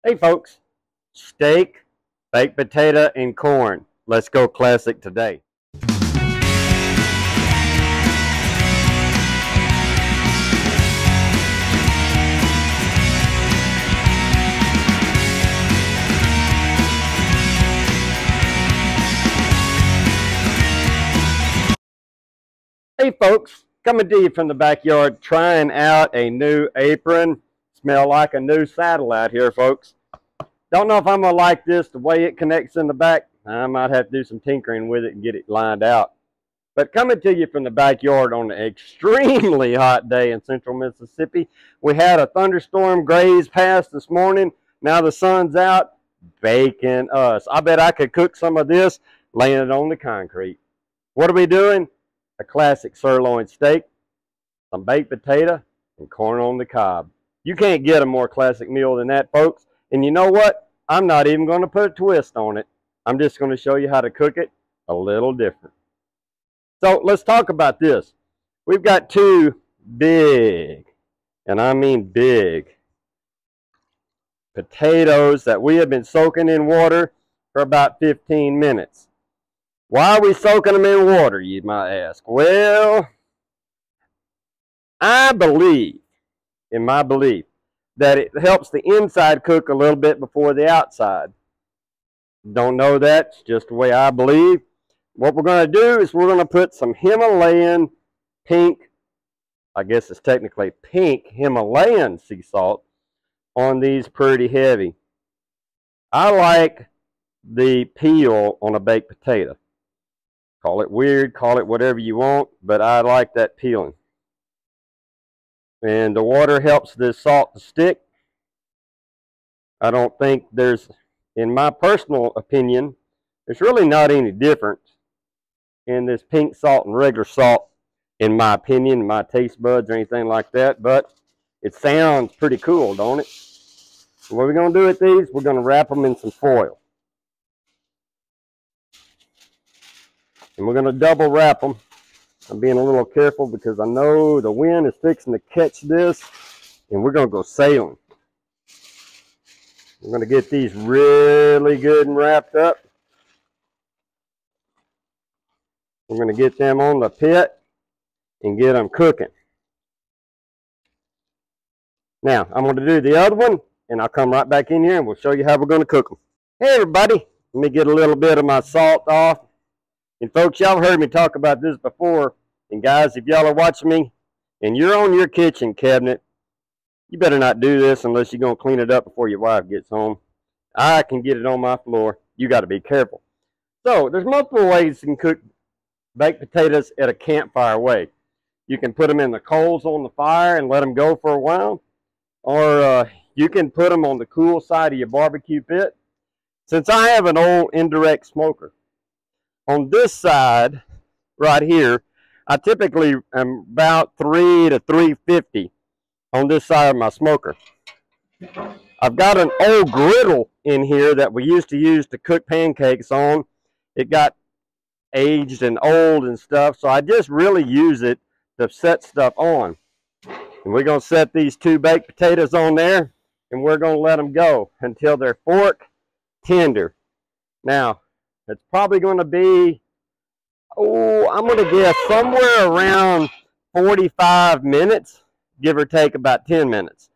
Hey folks, steak, baked potato, and corn. Let's go classic today. Hey folks, coming to you from the backyard, trying out a new apron. Smell like a new saddle out here, folks. Don't know if I'm going to like this, the way it connects in the back. I might have to do some tinkering with it and get it lined out. But coming to you from the backyard on an extremely hot day in central Mississippi. We had a thunderstorm graze past this morning. Now the sun's out, baking us. I bet I could cook some of this, laying it on the concrete. What are we doing? A classic sirloin steak, some baked potato, and corn on the cob. You can't get a more classic meal than that, folks. And you know what? I'm not even going to put a twist on it. I'm just going to show you how to cook it a little different. So let's talk about this. We've got two big, and I mean big, potatoes that we have been soaking in water for about 15 minutes. Why are we soaking them in water, you might ask? Well, I believe, in my belief, that it helps the inside cook a little bit before the outside. Don't know that, it's just the way I believe. What we're going to do is we're going to put some Himalayan pink, I guess it's technically pink Himalayan sea salt on these pretty heavy. I like the peel on a baked potato. Call it weird, call it whatever you want, but I like that peeling. And the water helps this salt to stick. I don't think there's, in my personal opinion, there's really not any difference in this pink salt and regular salt, in my opinion, my taste buds or anything like that, but it sounds pretty cool, don't it? So what we're going to do with these, we're going to wrap them in some foil. And we're going to double wrap them. I'm being a little careful because I know the wind is fixing to catch this, and we're going to go sailing. We're going to get these really good and wrapped up. We're going to get them on the pit and get them cooking. Now, I'm going to do the other one, and I'll come right back in here and we'll show you how we're going to cook them. Hey everybody, let me get a little bit of my salt off. And folks, y'all heard me talk about this before. And guys, if y'all are watching me and you're on your kitchen cabinet, you better not do this unless you're going to clean it up before your wife gets home. I can get it on my floor. You got to be careful. So there's multiple ways you can cook baked potatoes at a campfire way. You can put them in the coals on the fire and let them go for a while. Or you can put them on the cool side of your barbecue pit. Since I have an old indirect smoker, on this side right here, I typically am about 3 to 350 on this side of my smoker. I've got an old griddle in here that we used to use to cook pancakes on. It got aged and old and stuff, so I just really use it to set stuff on. And we're going to set these two baked potatoes on there, and we're going to let them go until they're fork tender. Now, it's probably going to be, I'm going to guess somewhere around 45 minutes, give or take about 10 minutes.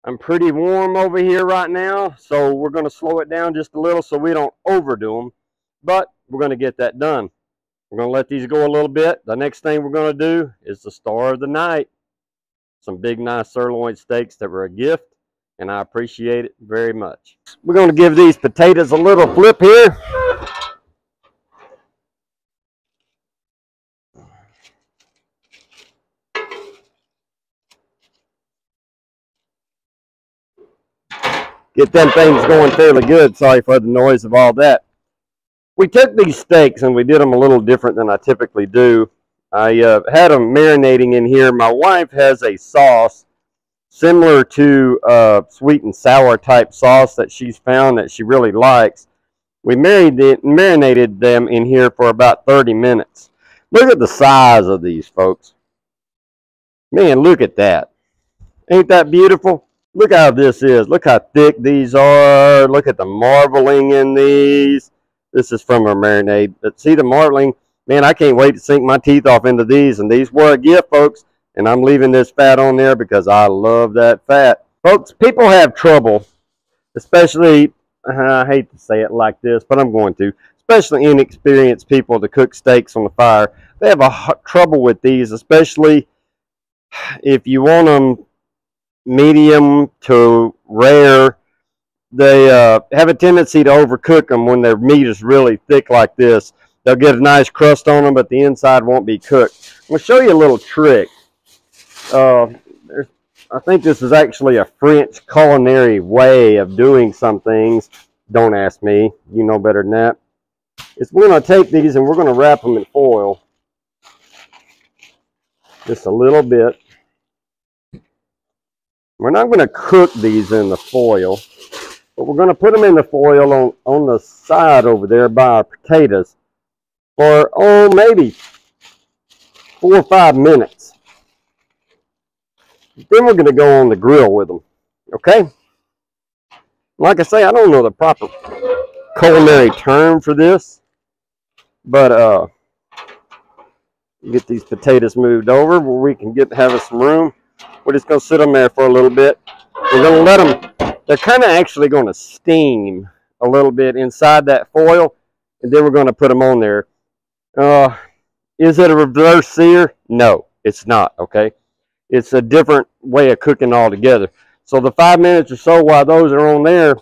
I'm pretty warm over here right now, so we're going to slow it down just a little so we don't overdo them. But we're going to get that done. We're going to let these go a little bit. The next thing we're going to do is the star of the night. Some big, nice sirloin steaks that were a gift, and I appreciate it very much. We're going to give these potatoes a little flip here. Get them things going fairly good. Sorry for the noise of all that. We took these steaks and we did them a little different than I typically do. I had them marinating in here. My wife has a sauce similar to sweet and sour type sauce that she's found that she really likes. We marinated them in here for about 30 minutes. Look at the size of these, folks. Man, look at that. Ain't that beautiful? Look how this is. Look how thick these are. Look at the marbling in these. This is from a marinade. But see the marbling? Man, I can't wait to sink my teeth off into these. And these were a gift, folks. And I'm leaving this fat on there because I love that fat. Folks, people have trouble, especially, I hate to say it like this, but I'm going to, especially inexperienced people to cook steaks on the fire. They have trouble with these, especially if you want them medium to rare. They have a tendency to overcook them when their meat is really thick like this. They'll get a nice crust on them, but the inside won't be cooked. I'm going to show you a little trick. I think this is actually a French culinary way of doing some things. Don't ask me. You know better than that. We're going to take these and we're going to wrap them in foil. Just a little bit. We're not going to cook these in the foil, but we're going to put them in the foil on the side over there by our potatoes for, maybe 4 or 5 minutes. Then we're going to go on the grill with them, okay? Like I say, I don't know the proper culinary term for this, but get these potatoes moved over where we can have us some room. We're just going to sit them there for a little bit. We're going to let them, they're kind of actually going to steam a little bit inside that foil, and then we're going to put them on there. Is it a reverse sear? No, it's not, okay? It's a different way of cooking altogether. So the 5 minutes or so while those are on there,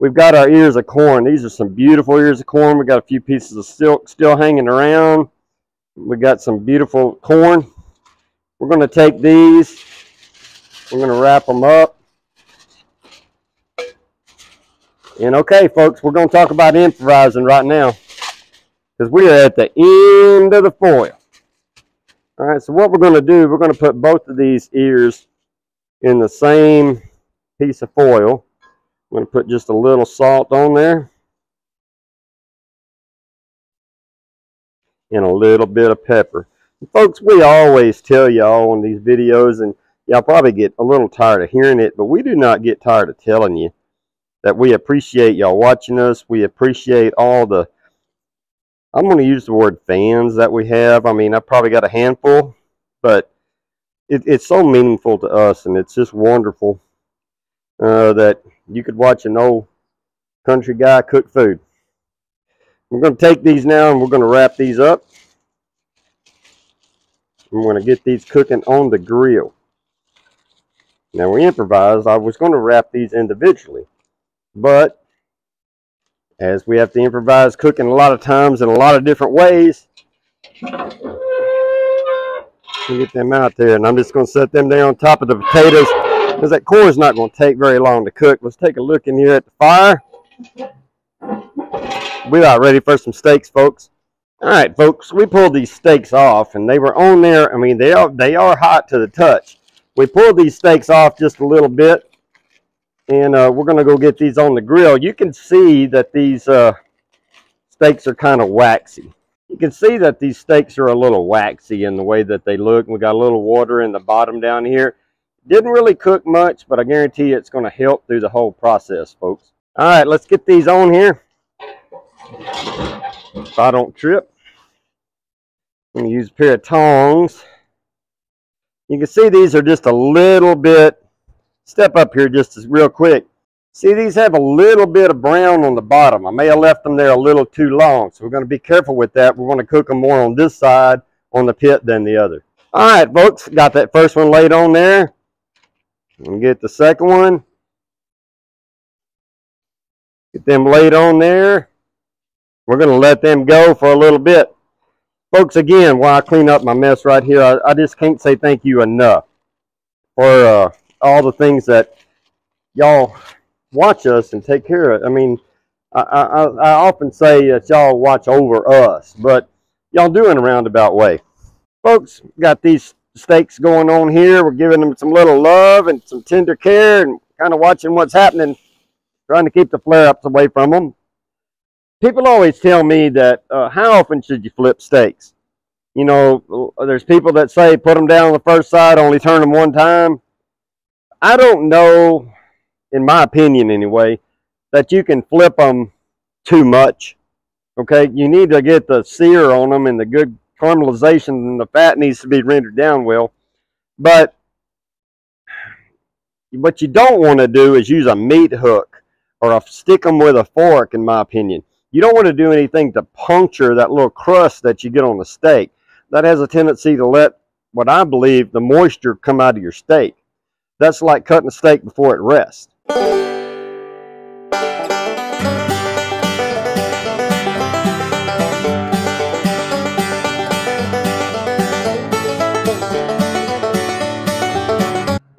we've got our ears of corn. These are some beautiful ears of corn. We've got a few pieces of silk still hanging around. We got some beautiful corn. We're going to take these. We're going to wrap them up. And okay, folks, we're going to talk about improvising right now, because we are at the end of the foil. All right, so what we're going to do, we're going to put both of these ears in the same piece of foil. I'm going to put just a little salt on there. And a little bit of pepper. And folks, we always tell y'all on these videos, and y'all probably get a little tired of hearing it, but we do not get tired of telling you that we appreciate y'all watching us. We appreciate all the, I'm going to use the word fans that we have. I mean, I've probably got a handful, but it's so meaningful to us, and it's just wonderful that you could watch an old country guy cook food. We're going to take these now and we're going to wrap these up. We're going to get these cooking on the grill. Now we improvised. I was going to wrap these individually, but as we have to improvise cooking a lot of times in a lot of different ways, get them out there, and I'm just going to set them there on top of the potatoes because that corn is not going to take very long to cook. Let's take a look in here at the fire. We're about ready for some steaks, folks. All right, folks, we pulled these steaks off, and they were on there. I mean, they are hot to the touch. We pulled these steaks off just a little bit, and we're going to go get these on the grill. You can see that these steaks are kind of waxy. You can see that these steaks are a little waxy in the way that they look. We got a little water in the bottom down here. Didn't really cook much, but I guarantee you it's going to help through the whole process, folks. All right, let's get these on here. If I don't trip, I'm going to use a pair of tongs. You can see these are just a little bit, step up here just real quick. See, these have a little bit of brown on the bottom. I may have left them there a little too long, so we're going to be careful with that. We're going to cook them more on this side on the pit than the other. All right, folks, got that first one laid on there. I'm going to get the second one. Get them laid on there. We're going to let them go for a little bit. Folks, again, while I clean up my mess right here, I just can't say thank you enough for all the things that y'all watch us and take care of. I mean, I often say that y'all watch over us, but y'all do in a roundabout way. Folks, got these steaks going on here. We're giving them some little love and some tender care and kind of watching what's happening, trying to keep the flare-ups away from them. People always tell me that how often should you flip steaks? You know, there's people that say put them down on the first side, only turn them one time. I don't know, in my opinion anyway, that you can flip them too much. Okay, you need to get the sear on them and the good caramelization, and the fat needs to be rendered down well. But what you don't want to do is use a meat hook or stick them with a fork, in my opinion. You don't want to do anything to puncture that little crust that you get on the steak. That has a tendency to let, what I believe, the moisture come out of your steak. That's like cutting a steak before it rests.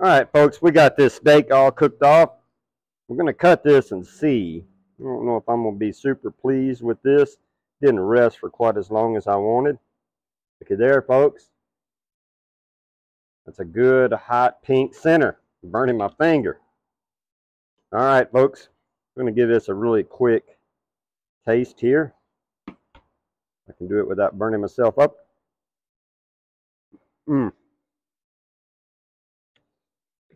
All right, folks, we got this steak all cooked off. We're going to cut this and see. I don't know if I'm going to be super pleased with this. Didn't rest for quite as long as I wanted. Look at there, folks. That's a good hot pink center. I'm burning my finger. All right, folks. I'm going to give this a really quick taste here. I can do it without burning myself up.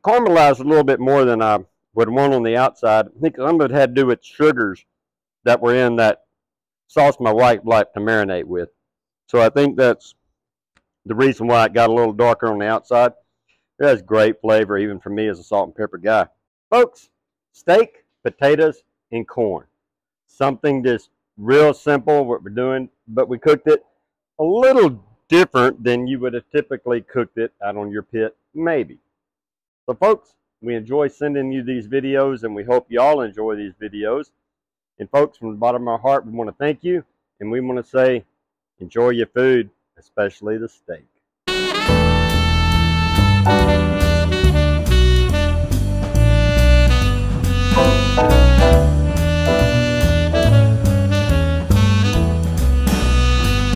Caramelized a little bit more than I would want on the outside. I think some of it had to do with sugars that were in that sauce my wife liked to marinate with. So I think that's the reason why it got a little darker on the outside. It has great flavor, even for me as a salt and pepper guy. Folks, steak, potatoes, and corn. Something just real simple, what we're doing, but we cooked it a little different than you would have typically cooked it out on your pit, maybe. So folks, we enjoy sending you these videos, and we hope you all enjoy these videos. And folks, from the bottom of our heart, we want to thank you, and we want to say, enjoy your food, especially the steak.